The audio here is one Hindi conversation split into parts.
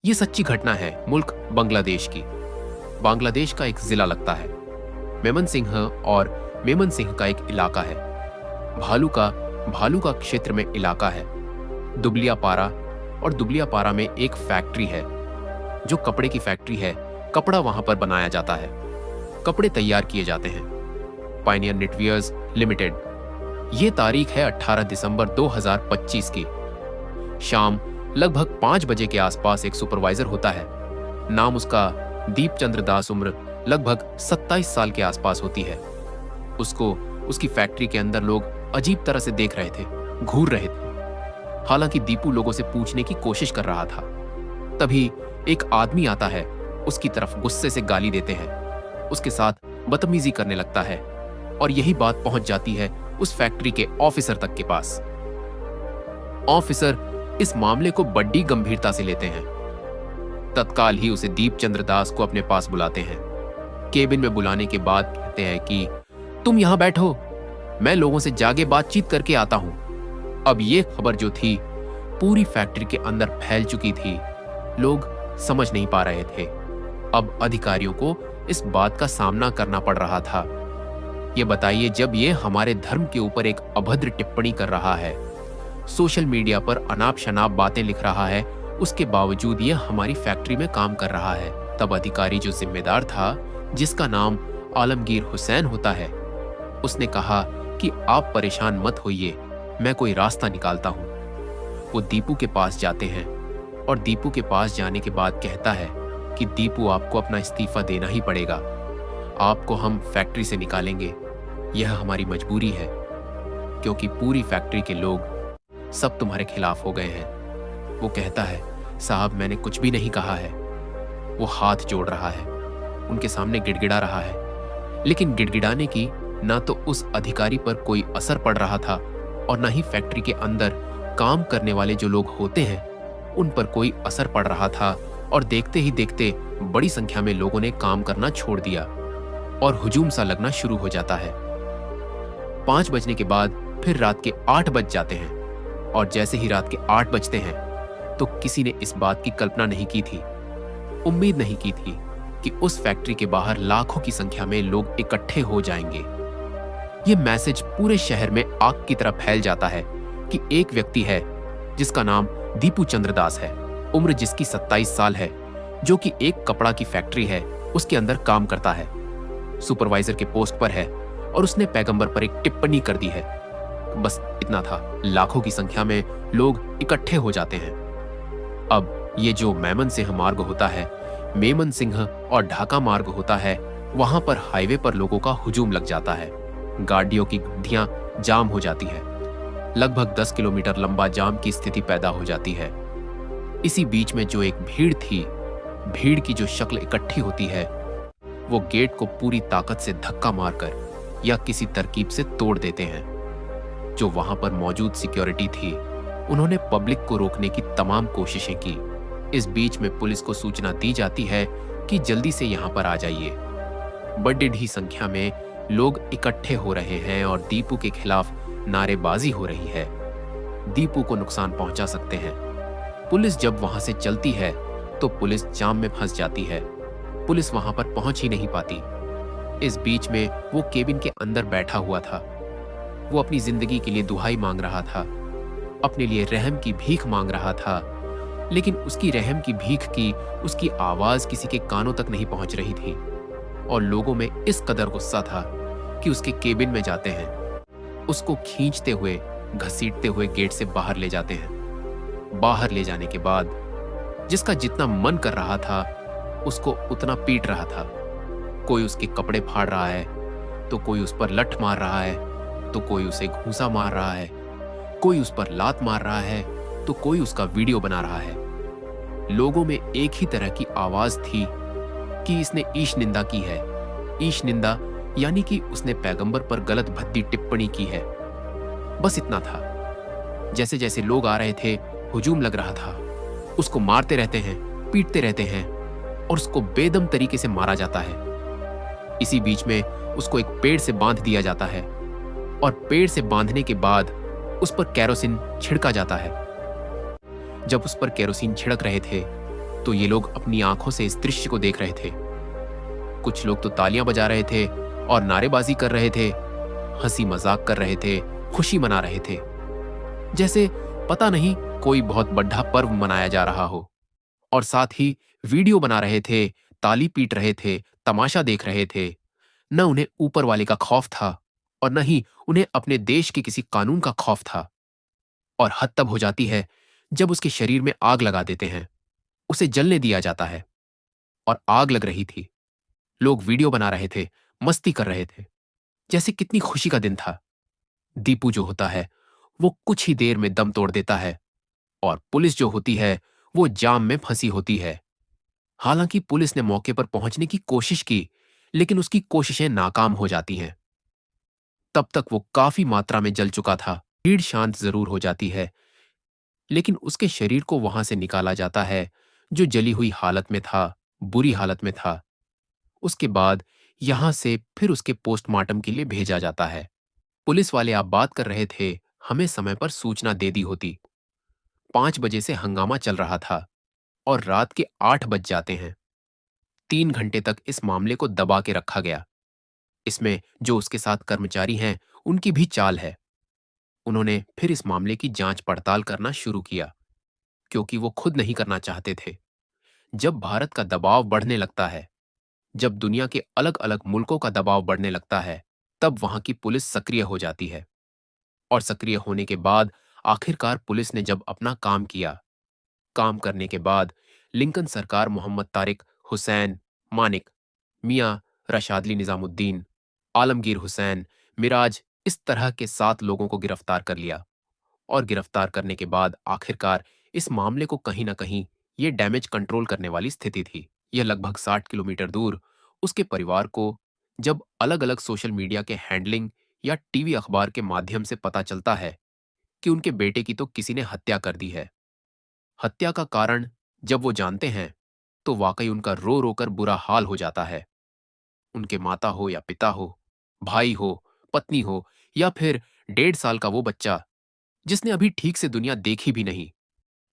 ये सच्ची घटना है मुल्क बांग्लादेश की। बांग्लादेश का एक जिला लगता है। मेमनसिंह और मेमनसिंह का एक इलाका है। भालू का क्षेत्र में इलाका है। दुबलियापारा और दुबलियापारा में एक फैक्ट्री है जो कपड़े की फैक्ट्री है। कपड़ा वहां पर बनाया जाता है, कपड़े तैयार किए जाते हैं। Pioneer knitwears limited. ये तारीख है 18 दिसंबर 2025 की। शाम लगभग 5 बजे के आसपास एक सुपरवाइजर होता है। नाम उसका दीप चंद्र दास, उम्र लगभग 27 साल के आसपास होती है। उसको उसकी फैक्ट्री के अंदर लोग अजीब तरह से देख रहे थे, घूर रहे थे। हालांकि दीपू लोगों से पूछने की कोशिश कर रहा था। तभी एक आदमी आता है, उसकी तरफ गुस्से से गाली देते हैं, उसके साथ बदतमीजी करने लगता है और यही बात पहुंच जाती है उस फैक्ट्री के ऑफिसर तक के पास। ऑफिसर इस मामले को बड़ी गंभीरता से लेते हैं। तत्काल ही उसे दीप चंद्र दास को अपने पास बुलाते हैं। केबिन में बुलाने के बाद कहते हैं कि तुम यहां बैठो, मैं लोगों से जाके बातचीत करके आता हूं। अब ये खबर जो थी पूरी फैक्ट्री के अंदर फैल चुकी थी। लोग समझ नहीं पा रहे थे। अब अधिकारियों को इस बात का सामना करना पड़ रहा था। ये बताइए, जब ये हमारे धर्म के ऊपर एक अभद्र टिप्पणी कर रहा है, सोशल मीडिया पर अनाप शनाप बातें लिख रहा है, उसके बावजूद ये हमारी फैक्ट्री में काम कर रहा है। तब अधिकारी जो जिम्मेदार था, जिसका नाम आलमगीर हुसैन होता है, उसने कहा कि आप परेशान मत होइए, मैं कोई रास्ता निकालता हूं। वो दीपू के पास जाते हैं और दीपू के पास जाने के बाद कहता है कि दीपू, आपको अपना इस्तीफा देना ही पड़ेगा। आपको हम फैक्ट्री से निकालेंगे, यह हमारी मजबूरी है, क्योंकि पूरी फैक्ट्री के लोग सब तुम्हारे खिलाफ हो गए हैं। वो कहता है, साहब मैंने कुछ भी नहीं कहा है। वो हाथ जोड़ रहा है, उनके सामने गिड़गिड़ा रहा है, लेकिन गिड़गिड़ाने की ना तो उस अधिकारी पर कोई असर पड़ रहा था और ना ही फैक्ट्री के अंदर काम करने वाले जो लोग होते हैं उन पर कोई असर पड़ रहा था। और देखते ही देखते बड़ी संख्या में लोगों ने काम करना छोड़ दिया और हुजूम सा लगना शुरू हो जाता है। 5 बजने के बाद फिर रात के 8 बज जाते हैं और जैसे ही रात के 8 बजते हैं तो किसी ने इस बात की कल्पना नहीं की थी, उम्मीद नहीं की थी कि उस फैक्ट्री के बाहर लाखों की संख्या में लोग इकट्ठे हो जाएंगे। ये मैसेज पूरे शहर में आग की तरह फैल जाता है कि एक व्यक्ति है जिसका नाम दीपू चंद्र दास है, उम्र जिसकी 27 साल है, जो कि एक कपड़ा की फैक्ट्री है उसके अंदर काम करता है, सुपरवाइजर के पोस्ट पर है और उसने पैगंबर पर एक टिप्पणी कर दी है। बस इतना था, लाखों की संख्या में लोग इकट्ठे हो जाते हैं। अब ये जो मेमन सिंह मार्ग होता है, मेमन सिंह और ढाका मार्ग होता है, वहां पर हाईवे पर लोगों का हुजूम लग जाता है। गाड़ियों की गड्डियां जाम हो जाती है। लगभग 10 किलोमीटर लंबा जाम की स्थिति पैदा हो जाती है। इसी बीच में जो एक भीड़ थी, भीड़ की जो शक्ल इकट्ठी होती है, वो गेट को पूरी ताकत से धक्का मारकर या किसी तरकीब से तोड़ देते हैं। जो वहां पर मौजूद सिक्योरिटी थी, उन्होंने पब्लिक को रोकने की तमाम कोशिशें की। इस बीच में पुलिस को सूचना दी जाती है कि जल्दी से यहां पर आ जाइए। बड़ी संख्या में लोग इकट्ठे हो रहे हैं और दीपू के खिलाफ नारेबाजी हो रही है। दीपू को नुकसान पहुंचा सकते हैं। पुलिस जब वहां से चलती है तो पुलिस जाम में फंस जाती है। पुलिस वहां पर पहुंच ही नहीं पाती। इस बीच में वो केबिन के अंदर बैठा हुआ था। वो अपनी जिंदगी के लिए दुहाई मांग रहा था, अपने लिए रहम की भीख मांग रहा था, लेकिन उसकी रहम की भीख की उसकी आवाज किसी के कानों तक नहीं पहुंच रही थी। और लोगों में इस कदर गुस्सा था कि उसके केबिन में जाते हैं, उसको खींचते हुए, घसीटते हुए गेट से बाहर ले जाते हैं। बाहर ले जाने के बाद जिसका जितना मन कर रहा था उसको उतना पीट रहा था। कोई उसके कपड़े फाड़ रहा है, तो कोई उस पर लठ मार रहा है, तो कोई उसे घूंसा मार रहा है, कोई उस पर लात मार रहा है, तो कोई उसका वीडियो बना रहा है। लोगों में एक ही तरह की आवाज थी कि इसने ईश निंदा की है। ईश निंदा यानी कि उसने पैगंबर पर गलत भद्दी टिप्पणी की है। बस इतना था। जैसे जैसे लोग आ रहे थे, हुजूम लग रहा था। उसको मारते रहते हैं, पीटते रहते हैं और उसको बेदम तरीके से मारा जाता है। इसी बीच में उसको एक पेड़ से बांध दिया जाता है और पेड़ से बांधने के बाद उस पर केरोसिन छिड़का जाता है। जब उस पर केरोसिन छिड़क रहे थे तो ये लोग अपनी आंखों से इस दृश्य को देख रहे थे। कुछ लोग तो तालियां बजा रहे थे और नारेबाजी कर रहे थे, हंसी मजाक कर रहे थे, खुशी मना रहे थे, जैसे पता नहीं कोई बहुत बड़ा पर्व मनाया जा रहा हो। और साथ ही वीडियो बना रहे थे, ताली पीट रहे थे, तमाशा देख रहे थे। न उन्हें ऊपर वाले का खौफ था और न ही उन्हें अपने देश के किसी कानून का खौफ था। और हद तब हो जाती है जब उसके शरीर में आग लगा देते हैं, उसे जलने दिया जाता है। और आग लग रही थी, लोग वीडियो बना रहे थे, मस्ती कर रहे थे, जैसे कितनी खुशी का दिन था। दीपू जो होता है वो कुछ ही देर में दम तोड़ देता है और पुलिस जो होती है वो जाम में फंसी होती है। हालांकि पुलिस ने मौके पर पहुंचने की कोशिश की, लेकिन उसकी कोशिशें नाकाम हो जाती हैं। तब तक वो काफी मात्रा में जल चुका था। भीड़ शांत जरूर हो जाती है, लेकिन उसके शरीर को वहां से निकाला जाता है जो जली हुई हालत में था, बुरी हालत में था। उसके बाद यहां से फिर उसके पोस्टमार्टम के लिए भेजा जाता है। पुलिस वाले आप बात कर रहे थे, हमें समय पर सूचना दे दी होती। 5 बजे से हंगामा चल रहा था और रात के 8 बज जाते हैं। 3 घंटे तक इस मामले को दबा के रखा गया। इसमें जो उसके साथ कर्मचारी हैं, उनकी भी चाल है। उन्होंने फिर इस मामले की जांच पड़ताल करना शुरू किया, क्योंकि वो खुद नहीं करना चाहते थे। जब भारत का दबाव बढ़ने लगता है, जब दुनिया के अलग अलग मुल्कों का दबाव बढ़ने लगता है, तब वहां की पुलिस सक्रिय हो जाती है। और सक्रिय होने के बाद आखिरकार पुलिस ने जब अपना काम किया, काम करने के बाद लिंकन सरकार मोहम्मद तारिक, हुसैन, मानिक, मियां रशादली निजामुद्दीन, आलमगीर हुसैन, मिराज, इस तरह के 7 लोगों को गिरफ्तार कर लिया। और गिरफ्तार करने के बाद आखिरकार इस मामले को कहीं ना कहीं ये डैमेज कंट्रोल करने वाली स्थिति थी। यह लगभग 60 किलोमीटर दूर उसके परिवार को जब अलग अलग सोशल मीडिया के हैंडलिंग या टीवी अखबार के माध्यम से पता चलता है कि उनके बेटे की तो किसी ने हत्या कर दी है। हत्या का कारण जब वो जानते हैं तो वाकई उनका रो रो कर बुरा हाल हो जाता है। उनके माता हो या पिता हो, भाई हो, पत्नी हो, या फिर 1.5 साल का वो बच्चा जिसने अभी ठीक से दुनिया देखी भी नहीं,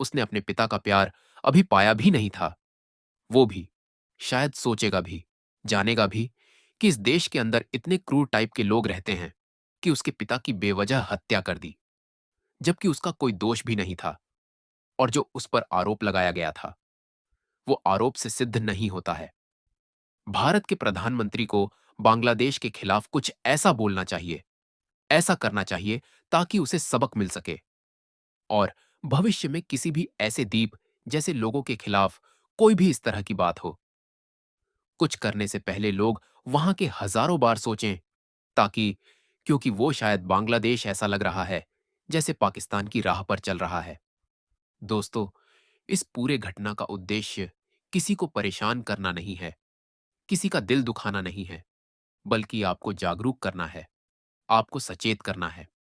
उसने अपने पिता का प्यार अभी पाया भी नहीं था, वो भी शायद सोचेगा भी, जानेगा भी कि इस देश के अंदर इतने क्रूर टाइप के लोग रहते हैं कि उसके पिता की बेवजह हत्या कर दी, जबकि उसका कोई दोष भी नहीं था। और जो उस पर आरोप लगाया गया था वो आरोप से सिद्ध नहीं होता है। भारत के प्रधानमंत्री को बांग्लादेश के खिलाफ कुछ ऐसा बोलना चाहिए, ऐसा करना चाहिए ताकि उसे सबक मिल सके और भविष्य में किसी भी ऐसे दीप जैसे लोगों के खिलाफ कोई भी इस तरह की बात हो, कुछ करने से पहले लोग वहां के हजारों बार सोचें, ताकि क्योंकि वो शायद बांग्लादेश ऐसा लग रहा है जैसे पाकिस्तान की राह पर चल रहा है। दोस्तों, इस पूरे घटना का उद्देश्य किसी को परेशान करना नहीं है, किसी का दिल दुखाना नहीं है, बल्कि आपको जागरूक करना है, आपको सचेत करना है।